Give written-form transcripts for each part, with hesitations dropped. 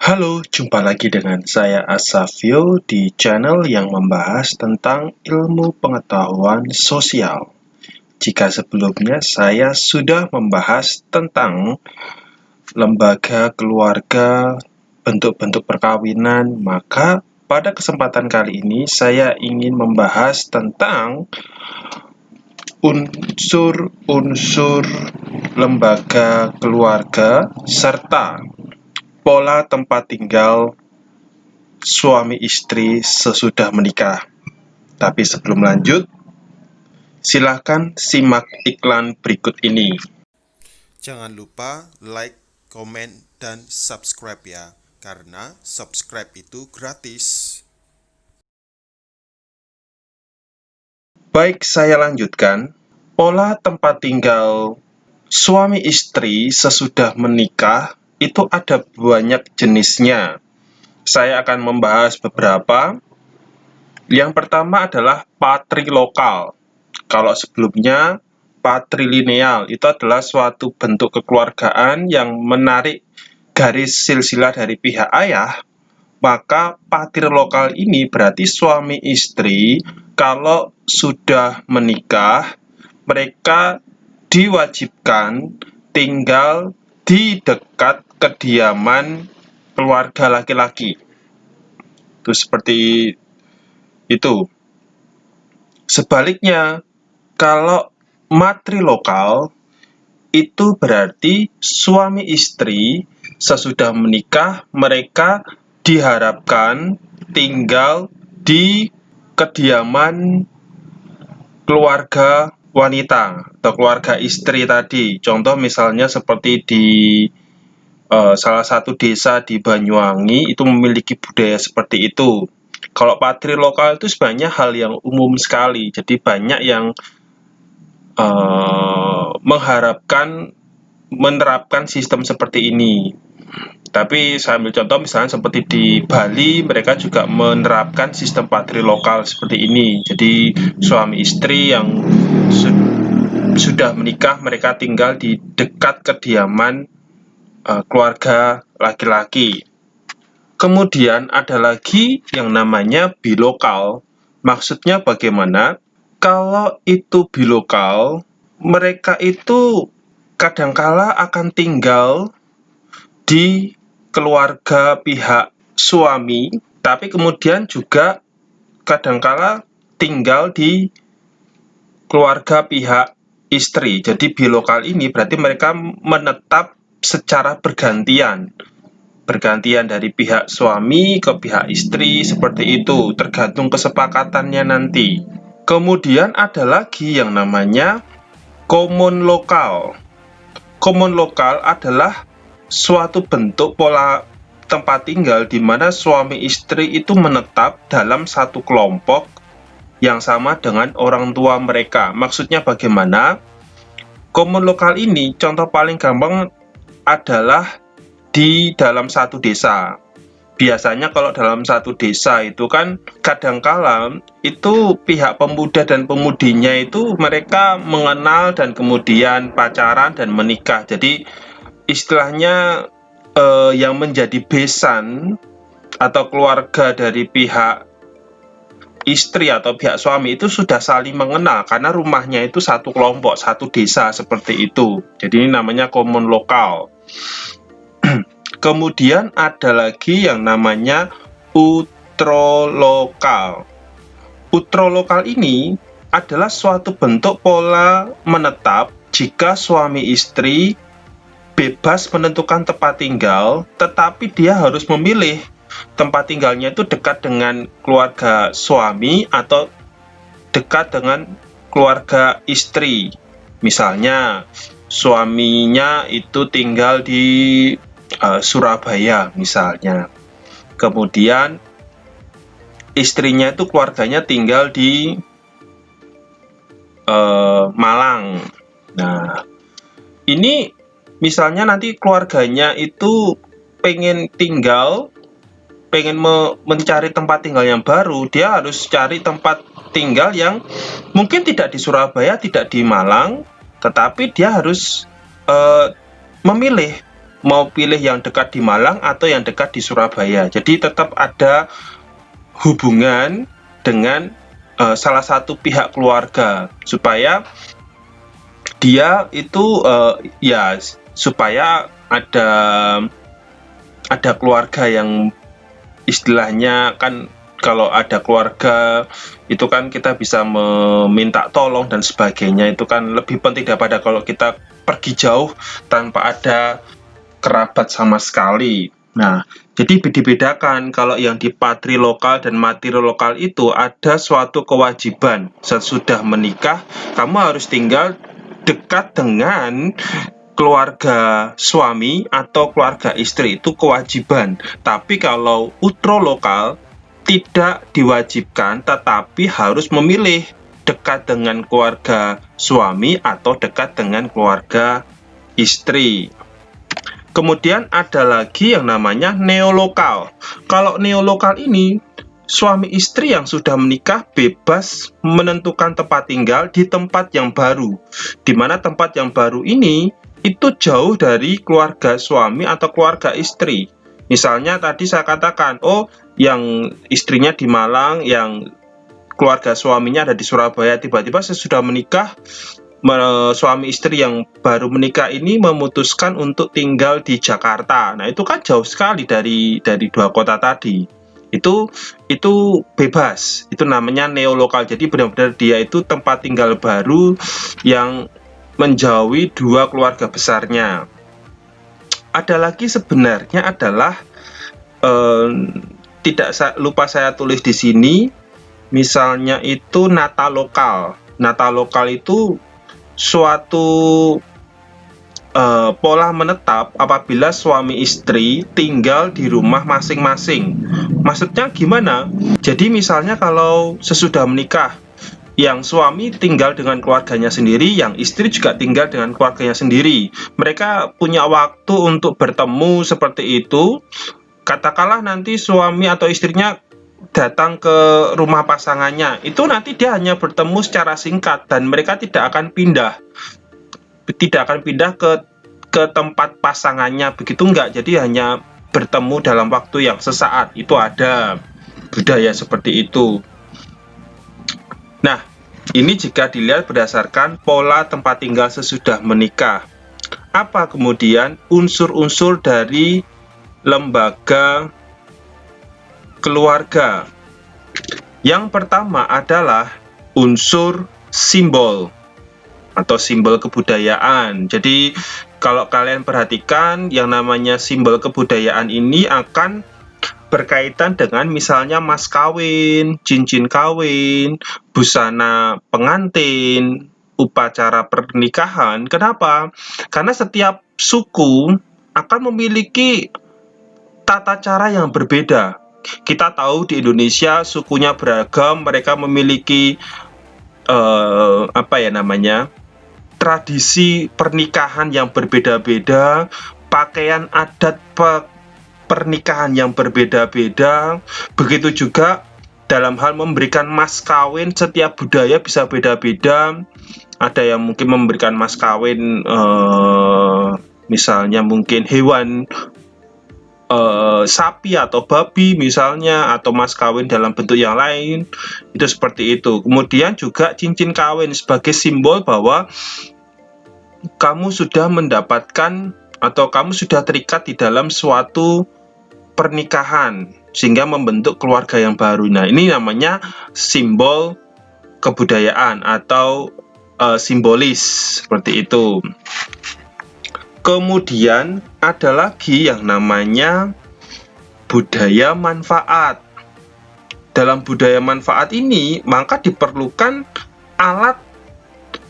Halo, jumpa lagi dengan saya Asafio di channel yang membahas tentang ilmu pengetahuan sosial. Jika sebelumnya saya sudah membahas tentang lembaga keluarga, bentuk-bentuk perkawinan, maka pada kesempatan kali ini saya ingin membahas tentang unsur-unsur lembaga keluarga serta pola tempat tinggal suami istri sesudah menikah. Tapi sebelum lanjut, silahkan simak iklan berikut ini. Jangan lupa like, komen, dan subscribe ya, karena subscribe itu gratis. Baik, saya lanjutkan. Pola tempat tinggal suami istri sesudah menikah itu ada banyak jenisnya. Saya akan membahas beberapa. Yang pertama adalah patrilokal. Kalau sebelumnya patrilineal itu adalah suatu bentuk kekeluargaan yang menarik garis silsilah dari pihak ayah, maka patrilokal ini berarti suami istri kalau sudah menikah, mereka diwajibkan tinggal di dekat kediaman keluarga laki-laki. Itu seperti itu. Sebaliknya, kalau matrilokal itu berarti suami istri sesudah menikah mereka diharapkan tinggal di kediaman keluarga wanita atau keluarga istri tadi. Contoh misalnya seperti di salah satu desa di Banyuwangi itu memiliki budaya seperti itu. Kalau patrilokal itu sebenarnya hal yang umum sekali. Jadi banyak yang menerapkan sistem seperti ini. Tapi saya ambil contoh misalnya seperti di Bali, mereka juga menerapkan sistem patrilokal seperti ini. Jadi suami istri yang sudah menikah, mereka tinggal di dekat kediaman keluarga laki-laki. Kemudian ada lagi yang namanya bilokal. Maksudnya bagaimana? Kalau itu bilokal, mereka itu kadangkala akan tinggal di keluarga pihak suami, tapi kemudian juga kadangkala tinggal di keluarga pihak istri. Jadi bilokal ini berarti mereka menetap secara bergantian dari pihak suami ke pihak istri, seperti itu, tergantung kesepakatannya nanti. Kemudian ada lagi yang namanya common lokal. Common lokal adalah suatu bentuk pola tempat tinggal di mana suami istri itu menetap dalam satu kelompok yang sama dengan orang tua mereka. Maksudnya bagaimana? Common lokal ini contoh paling gampang adalah di dalam satu desa. Biasanya kalau dalam satu desa itu kan kadangkala itu pihak pemuda dan pemudinya itu mereka mengenal dan kemudian pacaran dan menikah. Jadi istilahnya yang menjadi besan atau keluarga dari pihak istri atau pihak suami itu sudah saling mengenal karena rumahnya itu satu kelompok, satu desa seperti itu. Jadi ini namanya common lokal. Kemudian ada lagi yang namanya utrolokal. Utrolokal ini adalah suatu bentuk pola menetap jika suami istri bebas menentukan tempat tinggal, tetapi dia harus memilih tempat tinggalnya itu dekat dengan keluarga suami atau dekat dengan keluarga istri. Misalnya, suaminya itu tinggal di Surabaya misalnya. Kemudian istrinya itu keluarganya tinggal di Malang. Nah, ini misalnya nanti keluarganya itu pengen mencari tempat tinggal yang baru, dia harus cari tempat tinggal yang mungkin tidak di Surabaya, tidak di Malang, tetapi dia harus memilih mau pilih yang dekat di Malang atau yang dekat di Surabaya. Jadi tetap ada hubungan dengan salah satu pihak keluarga supaya dia itu ya supaya ada keluarga yang istilahnya kan, kalau ada keluarga itu kan kita bisa meminta tolong dan sebagainya, itu kan lebih penting daripada kalau kita pergi jauh tanpa ada kerabat sama sekali. Nah, jadi dibedakan kalau yang di patri lokal dan materi lokal itu ada suatu kewajiban. Sesudah menikah, kamu harus tinggal dekat dengan keluarga suami atau keluarga istri, itu kewajiban. Tapi kalau utro lokal tidak diwajibkan, tetapi harus memilih dekat dengan keluarga suami atau dekat dengan keluarga istri. Kemudian ada lagi yang namanya neolokal. Kalau neolokal ini, suami istri yang sudah menikah bebas menentukan tempat tinggal di tempat yang baru, di mana tempat yang baru ini itu jauh dari keluarga suami atau keluarga istri. Misalnya tadi saya katakan, yang istrinya di Malang, yang keluarga suaminya ada di Surabaya, tiba-tiba sesudah menikah, suami istri yang baru menikah ini memutuskan untuk tinggal di Jakarta. Nah, itu kan jauh sekali dari dua kota tadi. Itu bebas. Itu namanya neolokal. Jadi benar-benar dia itu tempat tinggal baru yang menjauhi dua keluarga besarnya. Ada lagi sebenarnya adalah lupa saya tulis di sini. Misalnya itu nata lokal. Nata lokal itu suatu pola menetap apabila suami istri tinggal di rumah masing-masing. Maksudnya gimana? Jadi misalnya kalau sesudah menikah, yang suami tinggal dengan keluarganya sendiri, yang istri juga tinggal dengan keluarganya sendiri. Mereka punya waktu untuk bertemu seperti itu. Katakanlah nanti suami atau istrinya datang ke rumah pasangannya, itu nanti dia hanya bertemu secara singkat dan mereka tidak akan pindah ke tempat pasangannya, begitu enggak. Jadi hanya bertemu dalam waktu yang sesaat. Itu ada budaya seperti itu. Nah, ini jika dilihat berdasarkan pola tempat tinggal sesudah menikah. Apa kemudian unsur-unsur dari lembaga keluarga? Yang pertama adalah unsur simbol atau simbol kebudayaan. Jadi kalau kalian perhatikan, yang namanya simbol kebudayaan ini akan berkaitan dengan misalnya mas kawin, cincin kawin, busana pengantin, upacara pernikahan. Kenapa? Karena setiap suku akan memiliki tata cara yang berbeda. Kita tahu di Indonesia sukunya beragam, mereka memiliki tradisi pernikahan yang berbeda-beda, pakaian adat pernikahan yang berbeda-beda. Begitu juga dalam hal memberikan mas kawin, setiap budaya bisa beda-beda. Ada yang mungkin memberikan mas kawin misalnya mungkin hewan sapi atau babi misalnya, atau mas kawin dalam bentuk yang lain, itu seperti itu. Kemudian juga cincin kawin sebagai simbol bahwa kamu sudah mendapatkan atau kamu sudah terikat di dalam suatu pernikahan sehingga membentuk keluarga yang baru. Nah, ini namanya simbol kebudayaan atau simbolis seperti itu. Kemudian ada lagi yang namanya budaya manfaat. Dalam budaya manfaat ini maka diperlukan alat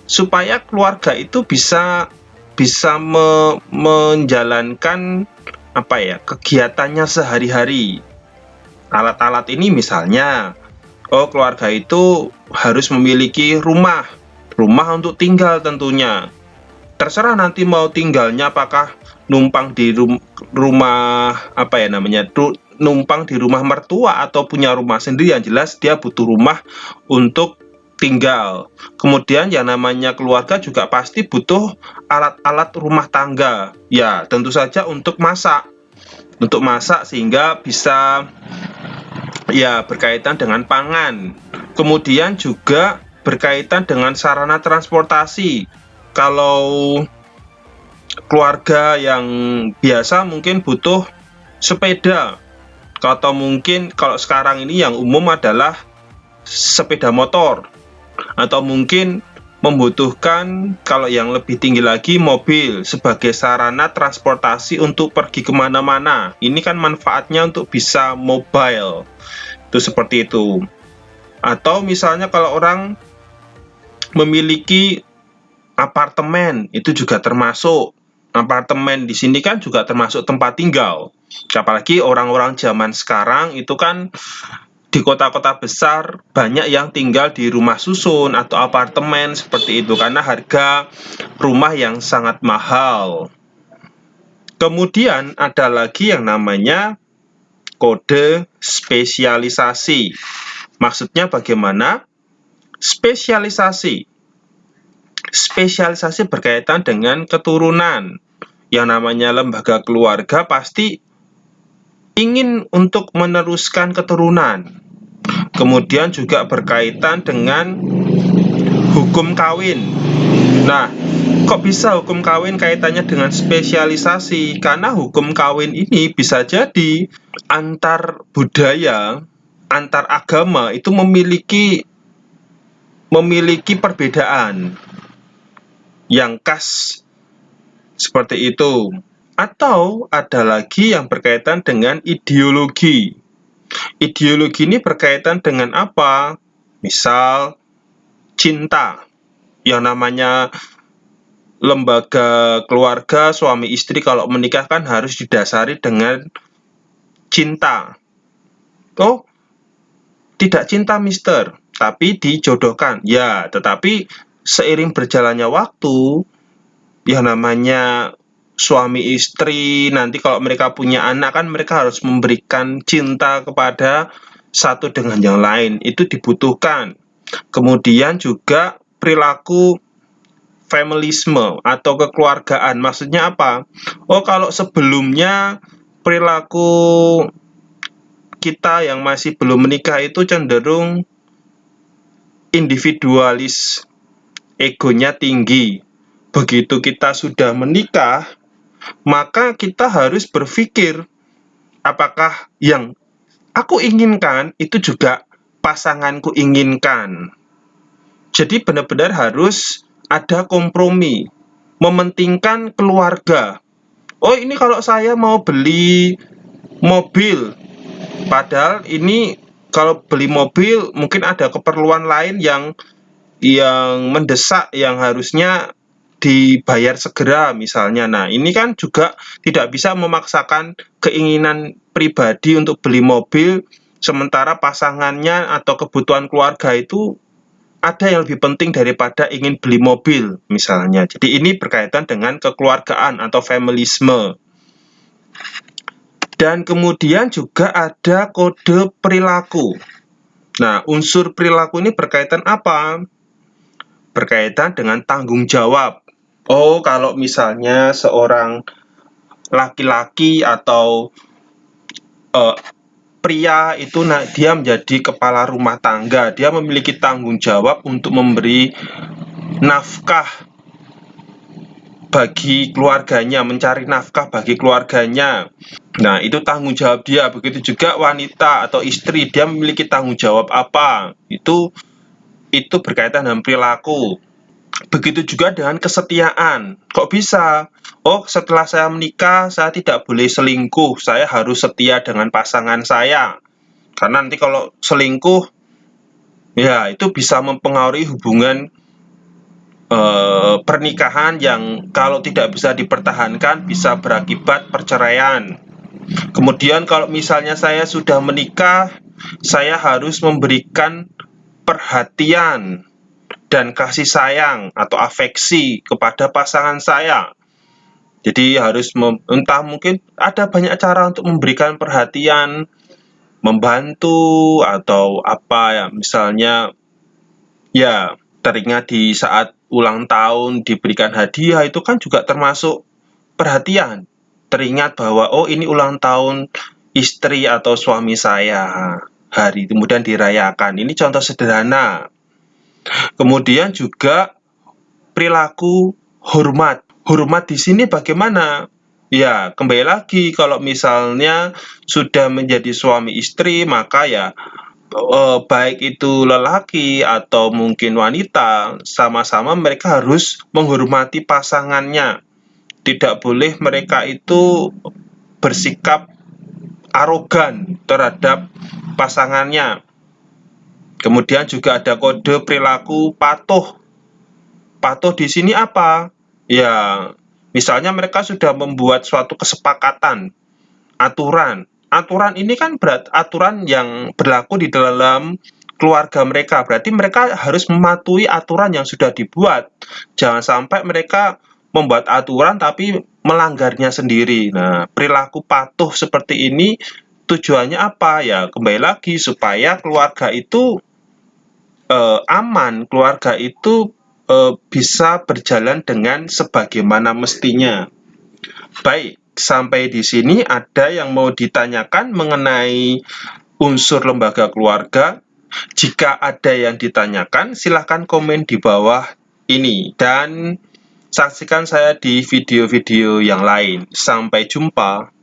supaya keluarga itu bisa menjalankan kegiatannya sehari-hari. Alat-alat ini misalnya, keluarga itu harus memiliki rumah untuk tinggal tentunya. Terserah nanti mau tinggalnya apakah numpang di numpang di rumah mertua atau punya rumah sendiri. Yang jelas dia butuh rumah untuk tinggal. Kemudian yang namanya keluarga juga pasti butuh alat-alat rumah tangga. Ya, tentu saja untuk masak. Untuk masak sehingga bisa ya berkaitan dengan pangan. Kemudian juga berkaitan dengan sarana transportasi. Kalau keluarga yang biasa mungkin butuh sepeda, atau mungkin kalau sekarang ini yang umum adalah sepeda motor, atau mungkin membutuhkan kalau yang lebih tinggi lagi mobil sebagai sarana transportasi untuk pergi kemana-mana. Ini kan manfaatnya untuk bisa mobile, itu seperti itu. Atau misalnya kalau orang memiliki apartemen, itu juga termasuk. Apartemen di sini kan juga termasuk tempat tinggal. Apalagi orang-orang zaman sekarang itu kan di kota-kota besar banyak yang tinggal di rumah susun atau apartemen seperti itu karena harga rumah yang sangat mahal. Kemudian ada lagi yang namanya kode spesialisasi. Maksudnya bagaimana? Spesialisasi berkaitan dengan keturunan. Yang namanya lembaga keluarga pasti ingin untuk meneruskan keturunan. Kemudian juga berkaitan dengan hukum kawin. Nah, kok bisa hukum kawin kaitannya dengan spesialisasi? Karena hukum kawin ini bisa jadi antar budaya, antar agama itu memiliki perbedaan yang khas seperti itu. Atau ada lagi yang berkaitan dengan ideologi. Ideologi ini berkaitan dengan apa? Misal cinta. Yang namanya lembaga keluarga suami istri kalau menikah kan harus didasari dengan cinta. Oh, tidak cinta mister, tapi dijodohkan. Ya, tetapi seiring berjalannya waktu, yang namanya suami istri nanti kalau mereka punya anak kan mereka harus memberikan cinta kepada satu dengan yang lain, itu dibutuhkan. Kemudian juga perilaku familisme atau kekeluargaan. Maksudnya apa? Oh, kalau sebelumnya perilaku kita yang masih belum menikah itu cenderung individualis, egonya tinggi. Begitu kita sudah menikah, maka kita harus berpikir apakah yang aku inginkan itu juga pasanganku inginkan. Jadi benar-benar harus ada kompromi, mementingkan keluarga. Oh, ini kalau saya mau beli mobil, padahal ini kalau beli mobil mungkin ada keperluan lain yang mendesak yang harusnya dibayar segera misalnya. Nah, ini kan juga tidak bisa memaksakan keinginan pribadi untuk beli mobil, sementara pasangannya atau kebutuhan keluarga itu ada yang lebih penting daripada ingin beli mobil misalnya. Jadi ini berkaitan dengan kekeluargaan atau familisme. Dan kemudian juga ada kode perilaku. Nah, unsur perilaku ini berkaitan apa? Berkaitan dengan tanggung jawab. Oh, kalau misalnya seorang laki-laki atau pria itu dia menjadi kepala rumah tangga, dia memiliki tanggung jawab untuk memberi nafkah bagi keluarganya, mencari nafkah bagi keluarganya. Nah, itu tanggung jawab dia. Begitu juga wanita atau istri, dia memiliki tanggung jawab apa? Itu berkaitan dengan perilaku. Begitu juga dengan kesetiaan. Kok bisa? Oh, setelah saya menikah, saya tidak boleh selingkuh. Saya harus setia dengan pasangan saya. Karena nanti kalau selingkuh, ya itu bisa mempengaruhi hubungan pernikahan yang kalau tidak bisa dipertahankan bisa berakibat perceraian. Kemudian kalau misalnya saya sudah menikah, saya harus memberikan perhatian dan kasih sayang atau afeksi kepada pasangan saya. Jadi harus entah mungkin ada banyak cara untuk memberikan perhatian, membantu atau apa ya, misalnya Ya, teringat di saat ulang tahun diberikan hadiah itu kan juga termasuk perhatian. Teringat bahwa oh ini ulang tahun istri atau suami saya hari kemudian dirayakan. Ini contoh sederhana. Kemudian juga perilaku hormat. Hormat di sini bagaimana? Ya, kembali lagi kalau misalnya sudah menjadi suami istri maka ya baik itu lelaki atau mungkin wanita, sama-sama mereka harus menghormati pasangannya. Tidak boleh mereka itu bersikap arogan terhadap pasangannya. Kemudian juga ada kode perilaku patuh. Patuh di sini apa? Ya, misalnya mereka sudah membuat suatu kesepakatan, aturan. Aturan ini kan aturan yang berlaku di dalam keluarga mereka. Berarti mereka harus mematuhi aturan yang sudah dibuat. Jangan sampai mereka membuat aturan tapi melanggarnya sendiri. Nah, perilaku patuh seperti ini tujuannya apa? Ya, kembali lagi supaya keluarga itu aman, keluarga itu bisa berjalan dengan sebagaimana mestinya. Baik, sampai di sini ada yang mau ditanyakan mengenai unsur lembaga keluarga? Jika ada yang ditanyakan, silahkan komen di bawah ini dan saksikan saya di video-video yang lain. Sampai jumpa.